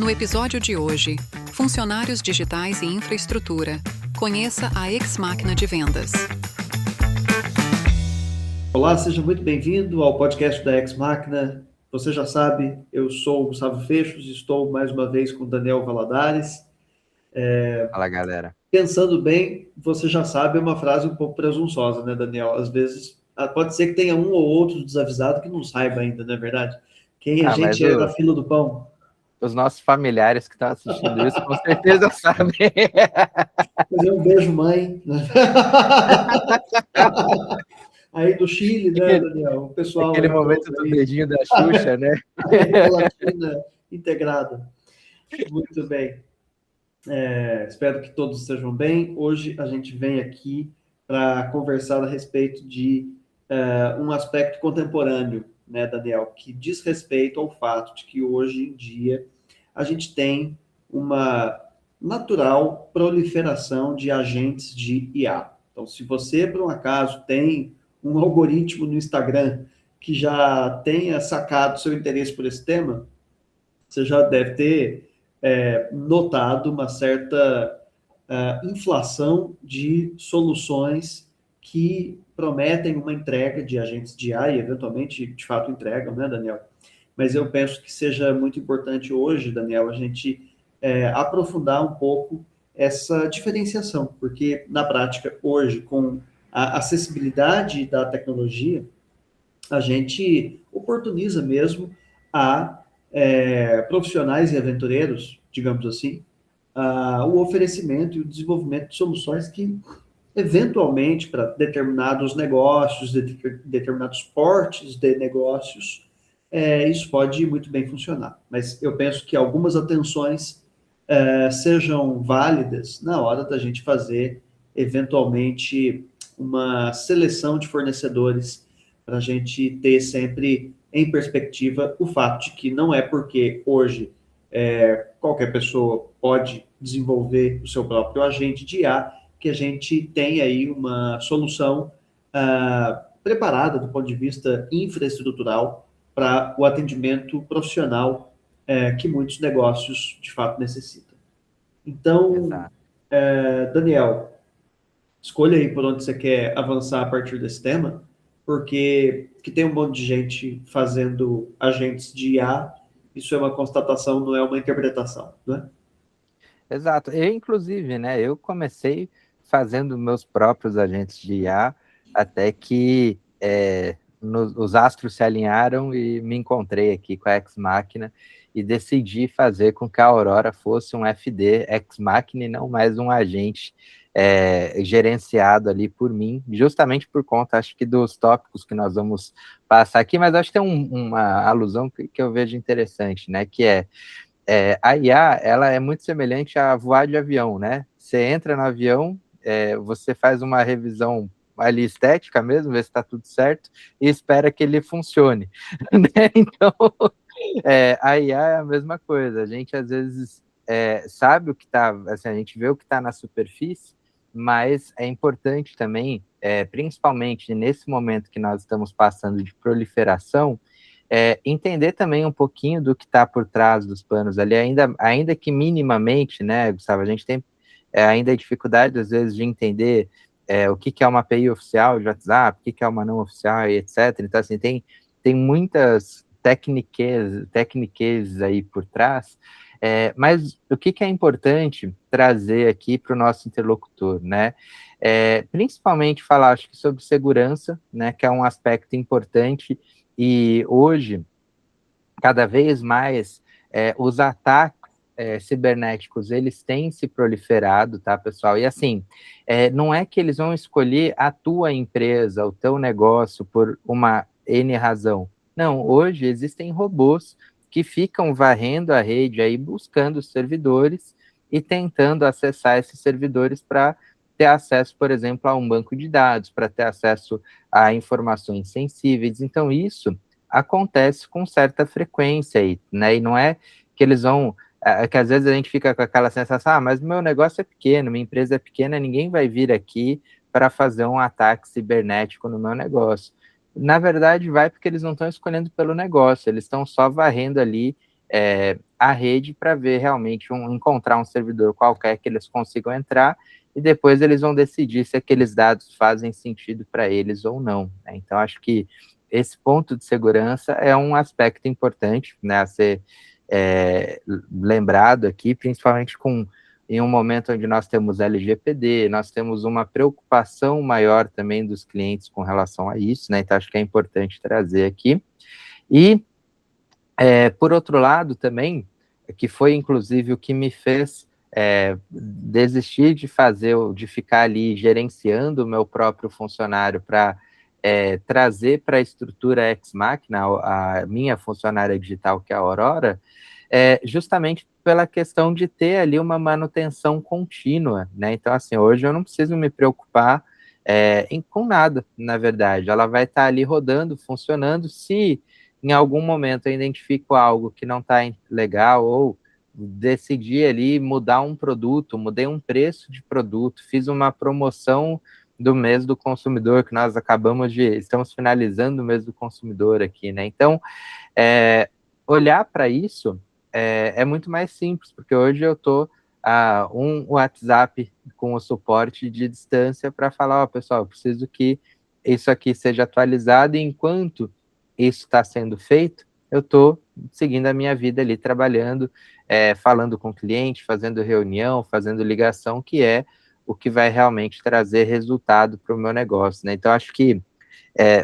No episódio de hoje, funcionários digitais e infraestrutura. Conheça a Ex Machina de Vendas. Olá, seja muito bem-vindo ao podcast da Ex Machina. Você já sabe, eu sou o Gustavo Fechos e estou mais uma vez com o Daniel Valadares. Fala, galera. Pensando bem, você já sabe, é uma frase um pouco presunçosa, né, Daniel? Às vezes, pode ser que tenha um ou outro desavisado que não saiba ainda, não é verdade? Quem a gente é na fila do pão. Os nossos familiares que estão assistindo isso, com certeza sabem. Fazer um beijo, mãe. Aí do Chile, né, Daniel? O pessoal. Aquele momento do dedinho da Xuxa, né? Latina integrada. Muito bem. Espero que todos estejam bem. Hoje a gente vem aqui para conversar a respeito de um aspecto contemporâneo, né, Daniel, que diz respeito ao fato de que hoje em dia a gente tem uma natural proliferação de agentes de IA. Então, se você, por um acaso, tem um algoritmo no Instagram que já tenha sacado seu interesse por esse tema, você já deve ter notado uma certa inflação de soluções que prometem uma entrega de agentes de IA e, eventualmente, de fato, entregam, né, Daniel? Mas eu penso que seja muito importante hoje, Daniel, a gente aprofundar um pouco essa diferenciação, porque, na prática, hoje, com a acessibilidade da tecnologia, a gente oportuniza mesmo a profissionais e aventureiros, digamos assim, o oferecimento e o desenvolvimento de soluções que, eventualmente, para determinados negócios, determinados portes de negócios, isso pode muito bem funcionar. Mas eu penso que algumas atenções sejam válidas na hora da gente fazer, eventualmente, uma seleção de fornecedores para a gente ter sempre em perspectiva o fato de que não é porque hoje qualquer pessoa pode desenvolver o seu próprio agente de IA que a gente tem aí uma solução preparada do ponto de vista infraestrutural para o atendimento profissional que muitos negócios de fato necessitam. Então, Daniel, escolha aí por onde você quer avançar a partir desse tema, porque que tem um monte de gente fazendo agentes de IA, isso é uma constatação, não é uma interpretação, né? Exato. Eu, inclusive, né, eu comecei fazendo meus próprios agentes de IA, até que os astros se alinharam e me encontrei aqui com a Ex Machina e decidi fazer com que a Aurora fosse um FD Ex Machina e não mais um agente gerenciado ali por mim, justamente por conta, acho que, dos tópicos que nós vamos passar aqui, mas acho que tem uma alusão que eu vejo interessante, né, que a IA, ela é muito semelhante a voar de avião, né? Você entra no avião, você faz uma revisão ali estética mesmo, vê se está tudo certo, e espera que ele funcione, né? Então, a IA é a mesma coisa. A gente, às vezes, sabe o que está, assim, a gente vê o que está na superfície, mas é importante também, principalmente nesse momento que nós estamos passando de proliferação, entender também um pouquinho do que está por trás dos panos ali, ainda que minimamente, né, Gustavo, a gente tem ainda dificuldade, às vezes, de entender o que é uma API oficial de WhatsApp, o que é uma não oficial, e etc. Então, assim, tem muitas técnicas aí por trás, mas o que é importante trazer aqui para o nosso interlocutor, né? Principalmente falar, acho que, sobre segurança, né, que é um aspecto importante. E hoje, cada vez mais, os ataques cibernéticos, eles têm se proliferado, tá, pessoal? E assim, não é que eles vão escolher a tua empresa, o teu negócio, por uma N razão. Não, hoje existem robôs que ficam varrendo a rede aí, buscando os servidores e tentando acessar esses servidores para ter acesso, por exemplo, a um banco de dados, para ter acesso a informações sensíveis. Então, isso acontece com certa frequência aí, né? E não é que eles vão... que às vezes a gente fica com aquela sensação, mas meu negócio é pequeno, minha empresa é pequena, ninguém vai vir aqui para fazer um ataque cibernético no meu negócio. Na verdade, vai porque eles não estão escolhendo pelo negócio, eles estão só varrendo ali a rede para ver realmente, encontrar um servidor qualquer que eles consigam entrar, e depois eles vão decidir se aqueles dados fazem sentido para eles ou não, né? Então, acho que esse ponto de segurança é um aspecto importante, né, a ser lembrado aqui, principalmente em um momento onde nós temos LGPD, nós temos uma preocupação maior também dos clientes com relação a isso, né? Então, acho que é importante trazer aqui. E, por outro lado, também, que foi inclusive o que me fez desistir de ficar ali gerenciando o meu próprio funcionário para trazer para a estrutura Ex Machina a minha funcionária digital, que é a Aurora, justamente pela questão de ter ali uma manutenção contínua, né? Então, assim, hoje eu não preciso me preocupar com nada, na verdade. Ela vai estar ali rodando, funcionando. Se em algum momento eu identifico algo que não está legal, ou decidi ali mudar um produto, mudei um preço de produto, fiz uma promoção do mês do consumidor, que nós estamos finalizando o mês do consumidor aqui, né? Então, olhar para isso é muito mais simples, porque hoje eu estou a um WhatsApp com o suporte de distância para falar, pessoal, eu preciso que isso aqui seja atualizado, e enquanto isso está sendo feito, eu estou seguindo a minha vida ali, trabalhando, falando com o cliente, fazendo reunião, fazendo ligação, que é o que vai realmente trazer resultado para o meu negócio, né? Então, acho que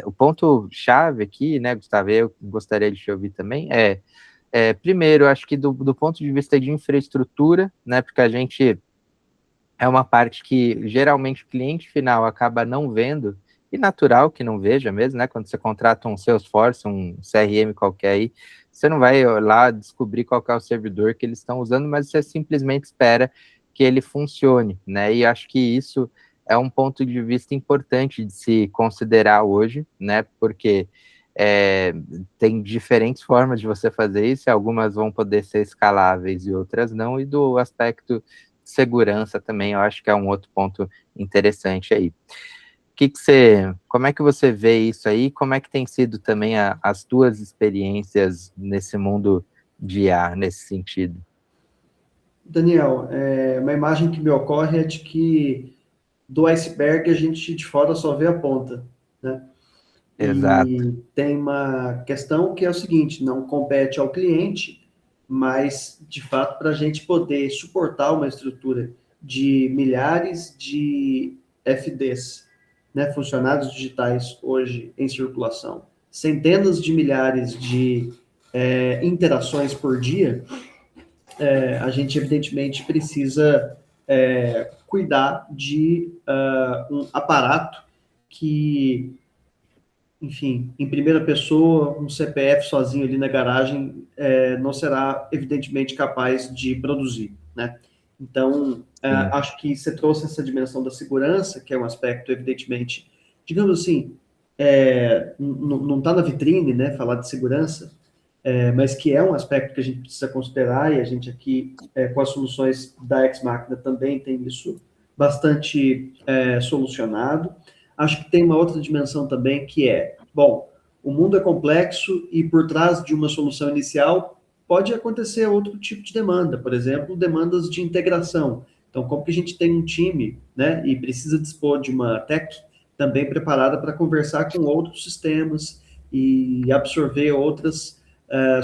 o ponto-chave aqui, né, Gustavo, eu gostaria de te ouvir também, primeiro, acho que do ponto de vista de infraestrutura, né, porque a gente é uma parte que geralmente o cliente final acaba não vendo, e natural que não veja mesmo, né? Quando você contrata um Salesforce, um CRM qualquer aí, você não vai lá descobrir qual é o servidor que eles estão usando, mas você simplesmente espera que ele funcione, né? E acho que isso é um ponto de vista importante de se considerar hoje, né? Porque tem diferentes formas de você fazer isso, e algumas vão poder ser escaláveis e outras não, e do aspecto de segurança também, eu acho que é um outro ponto interessante aí. Como é que você vê isso aí? Como é que tem sido também as tuas experiências nesse mundo de IA, nesse sentido? Daniel, uma imagem que me ocorre é de que do iceberg a gente de fora só vê a ponta, né? Exato. E tem uma questão que é o seguinte, não compete ao cliente, mas, de fato, para a gente poder suportar uma estrutura de milhares de FDs, né, funcionários digitais hoje em circulação, centenas de milhares de interações por dia, a gente, evidentemente, precisa cuidar de um aparato que, enfim, em primeira pessoa, um CPF sozinho ali na garagem não será, evidentemente, capaz de produzir, né? Então, acho que você trouxe essa dimensão da segurança, que é um aspecto, evidentemente, digamos assim, não está na vitrine, né, falar de segurança, mas que é um aspecto que a gente precisa considerar, e a gente aqui, com as soluções da Ex Machina, também tem isso bastante solucionado. Acho que tem uma outra dimensão também, que bom, o mundo é complexo e por trás de uma solução inicial pode acontecer outro tipo de demanda, por exemplo, demandas de integração. Então, como que a gente tem um time, né, e precisa dispor de uma tech também preparada para conversar com outros sistemas e absorver outras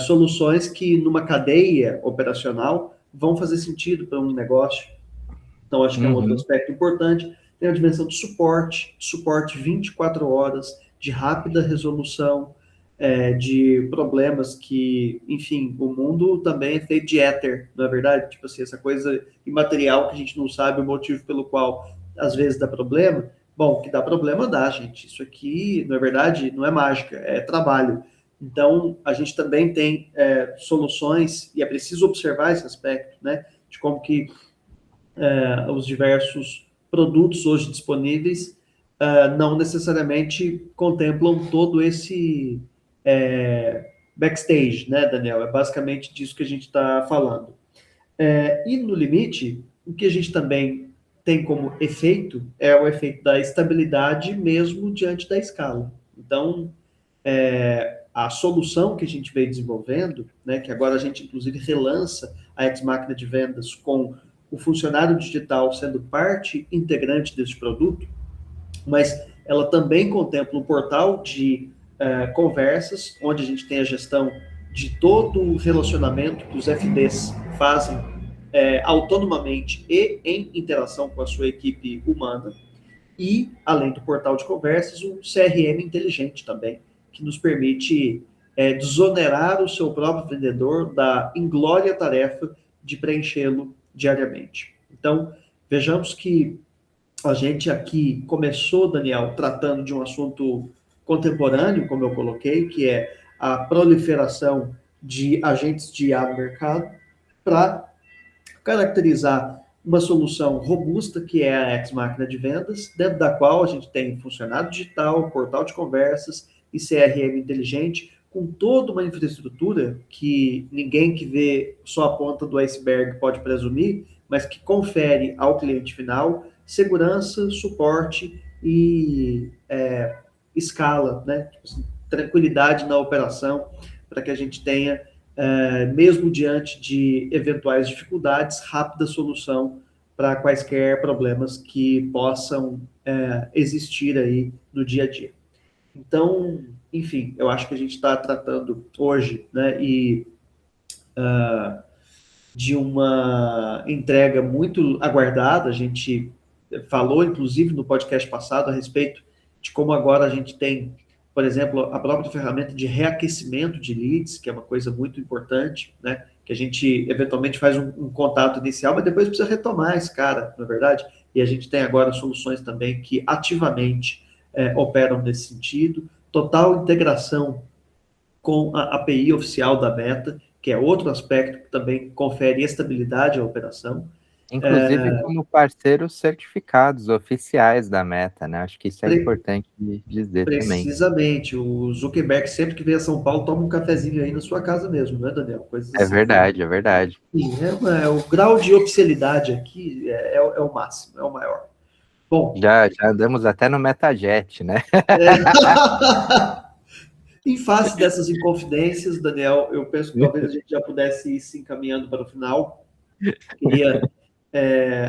soluções que numa cadeia operacional vão fazer sentido para um negócio. Então, acho que é um outro aspecto importante. Tem a dimensão de suporte 24 horas, de rápida resolução de problemas que, enfim, o mundo também é feito de éter, não é verdade? Tipo assim, essa coisa imaterial que a gente não sabe o motivo pelo qual às vezes dá problema. Bom, que dá problema dá, gente. Isso aqui, na verdade, não é mágica, é trabalho. Então, a gente também tem soluções, e é preciso observar esse aspecto, né? De como que os diversos produtos hoje disponíveis não necessariamente contemplam todo esse backstage, né, Daniel? É basicamente disso que a gente está falando. E no limite, o que a gente também tem como efeito é o efeito da estabilidade mesmo diante da escala. Então, a solução que a gente veio desenvolvendo, né, que agora a gente, inclusive, relança a Ex-Máquina de Vendas com o funcionário digital sendo parte integrante desse produto, mas ela também contempla um portal de conversas, onde a gente tem a gestão de todo o relacionamento que os FDs fazem autonomamente e em interação com a sua equipe humana, e, além do portal de conversas, um CRM inteligente também, que nos permite desonerar o seu próprio vendedor da inglória tarefa de preenchê-lo diariamente. Então, vejamos que a gente aqui começou, Daniel, tratando de um assunto contemporâneo, como eu coloquei, que é a proliferação de agentes de IA no mercado, para caracterizar uma solução robusta, que é a Ex-Máquina de Vendas, dentro da qual a gente tem funcionário digital, portal de conversas e CRM inteligente, com toda uma infraestrutura que ninguém que vê só a ponta do iceberg pode presumir, mas que confere ao cliente final segurança, suporte e escala, né? Tranquilidade na operação, para que a gente tenha, mesmo diante de eventuais dificuldades, rápida solução para quaisquer problemas que possam existir aí no dia a dia. Então, enfim, eu acho que a gente está tratando hoje, né, de uma entrega muito aguardada. A gente falou, inclusive, no podcast passado, a respeito de como agora a gente tem, por exemplo, a própria ferramenta de reaquecimento de leads, que é uma coisa muito importante, né? Que a gente eventualmente faz um contato inicial, mas depois precisa retomar esse cara, não é verdade? E a gente tem agora soluções também que ativamente operam nesse sentido. Total integração com a API oficial da Meta, que é outro aspecto que também confere estabilidade à operação. Inclusive como parceiros certificados oficiais da Meta, né? Acho que isso é importante dizer também. Precisamente. O Zuckerberg, sempre que vem a São Paulo, toma um cafezinho aí na sua casa mesmo, né, Daniel? Coisas assim. É verdade, é verdade. Sim, o grau de oficialidade aqui é o máximo, é o maior. Bom, já andamos até no Metajet, né? Em face dessas inconfidências, Daniel, eu penso que talvez a gente já pudesse ir se encaminhando para o final. Queria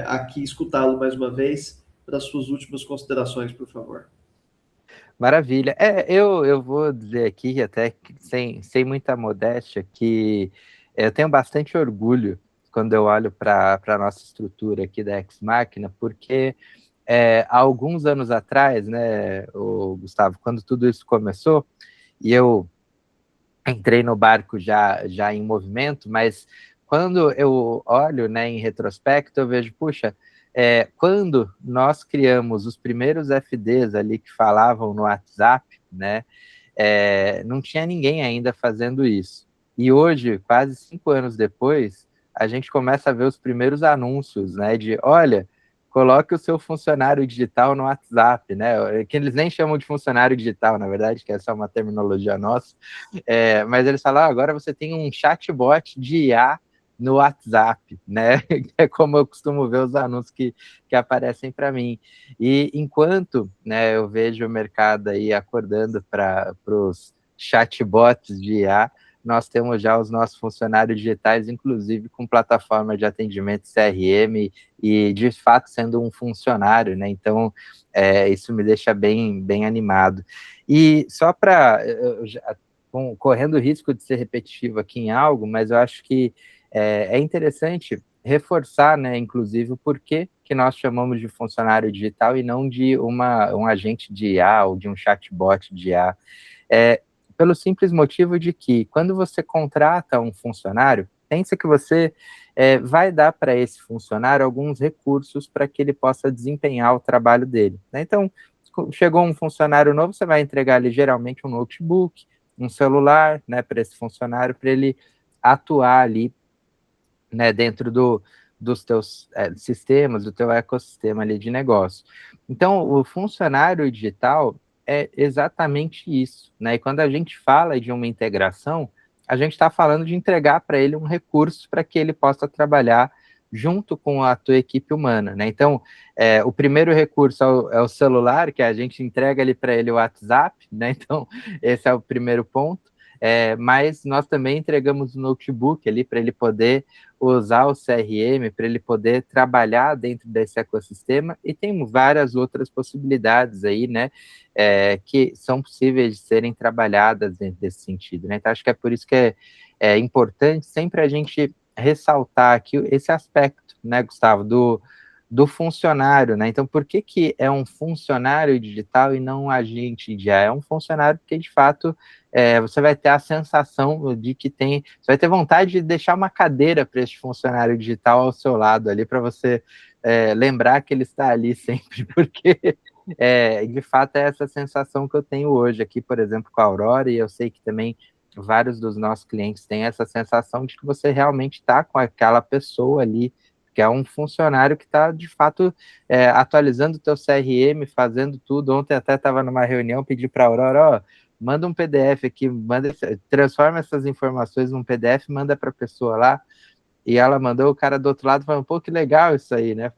aqui escutá-lo mais uma vez para as suas últimas considerações, por favor. Maravilha. Eu vou dizer aqui, até sem muita modéstia, que eu tenho bastante orgulho quando eu olho para a nossa estrutura aqui da Ex-Máquina, porque há alguns anos atrás, né, Gustavo, quando tudo isso começou, e eu entrei no barco já em movimento, mas quando eu olho, né, em retrospecto, eu vejo, puxa, quando nós criamos os primeiros FDs ali que falavam no WhatsApp, né, não tinha ninguém ainda fazendo isso. E hoje, quase 5 anos depois, a gente começa a ver os primeiros anúncios, né, de, olha, coloque o seu funcionário digital no WhatsApp, né? Que eles nem chamam de funcionário digital, na verdade, que essa é uma terminologia nossa. Mas eles falam, agora você tem um chatbot de IA no WhatsApp, né? É como eu costumo ver os anúncios que aparecem para mim. E enquanto, né, eu vejo o mercado aí acordando para os chatbots de IA, nós temos já os nossos funcionários digitais, inclusive com plataforma de atendimento CRM e, de fato, sendo um funcionário, né? Então, isso me deixa bem animado. E só para, correndo o risco de ser repetitivo aqui em algo, mas eu acho que é interessante reforçar, né, inclusive, o porquê que nós chamamos de funcionário digital e não de um agente de IA ou de um chatbot de IA. Pelo simples motivo de que, quando você contrata um funcionário, pensa que você vai dar para esse funcionário alguns recursos para que ele possa desempenhar o trabalho dele, né? Então, chegou um funcionário novo, você vai entregar ali geralmente um notebook, um celular, né, para esse funcionário, para ele atuar ali, né, dentro dos teus sistemas, do teu ecossistema ali de negócio. Então, o funcionário digital é exatamente isso, né? E quando a gente fala de uma integração, a gente está falando de entregar para ele um recurso para que ele possa trabalhar junto com a tua equipe humana, né? Então, o primeiro recurso é o celular, que a gente entrega ali para ele o WhatsApp, né? Então, esse é o primeiro ponto. mas nós também entregamos o notebook ali para ele poder usar o CRM, para ele poder trabalhar dentro desse ecossistema, e tem várias outras possibilidades aí, né, que são possíveis de serem trabalhadas dentro desse sentido, né? Então, acho que é por isso que é importante sempre a gente ressaltar aqui esse aspecto, né, Gustavo, do funcionário, né? Então, por que é um funcionário digital e não um agente de IA? É um funcionário porque, de fato, você vai ter a sensação de que você vai ter vontade de deixar uma cadeira para este funcionário digital ao seu lado ali, para você lembrar que ele está ali sempre, porque, de fato, é essa sensação que eu tenho hoje aqui, por exemplo, com a Aurora, e eu sei que também vários dos nossos clientes têm essa sensação de que você realmente está com aquela pessoa ali, que é um funcionário que está, de fato, atualizando o teu CRM, fazendo tudo. Ontem até estava numa reunião, pedi para a Aurora, manda um PDF aqui, transforma essas informações num PDF, manda para a pessoa lá, e ela mandou, o cara do outro lado falando, pô, que legal isso aí, né?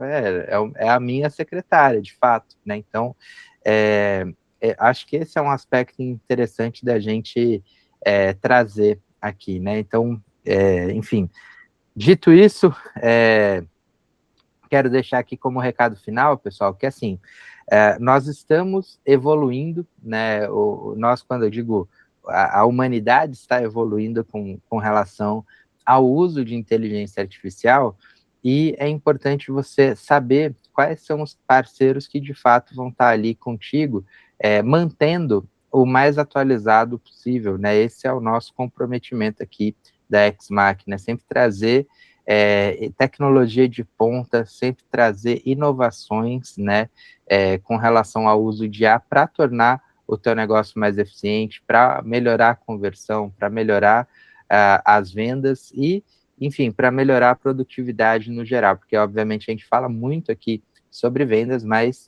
É a minha secretária, de fato, né? Então, acho que esse é um aspecto interessante da gente trazer aqui, né? Então, enfim, dito isso, quero deixar aqui como recado final, pessoal, que assim, nós estamos evoluindo, né? Nós, quando eu digo a humanidade está evoluindo com relação ao uso de inteligência artificial, e é importante você saber quais são os parceiros que de fato vão estar ali contigo, mantendo o mais atualizado possível, né? Esse é o nosso comprometimento aqui da Exmachina, sempre trazer tecnologia de ponta, sempre trazer inovações, né, com relação ao uso de IA para tornar o teu negócio mais eficiente, para melhorar a conversão, para melhorar as vendas e, enfim, para melhorar a produtividade no geral, porque obviamente a gente fala muito aqui sobre vendas, mas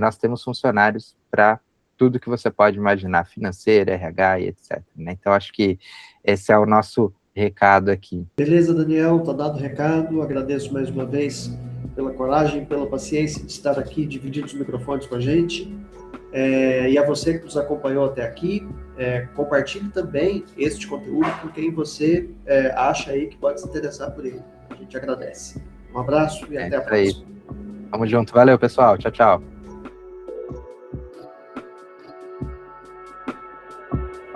nós temos funcionários para tudo que você pode imaginar, financeiro, RH e etc, né? Então, acho que esse é o nosso recado aqui. Beleza, Daniel, tá dado o recado. Agradeço mais uma vez pela coragem, pela paciência de estar aqui dividindo os microfones com a gente. E a você que nos acompanhou até aqui, compartilhe também este conteúdo com quem você acha aí que pode se interessar por ele. A gente agradece. Um abraço e até a próxima. Tamo junto. Valeu, pessoal. Tchau, tchau.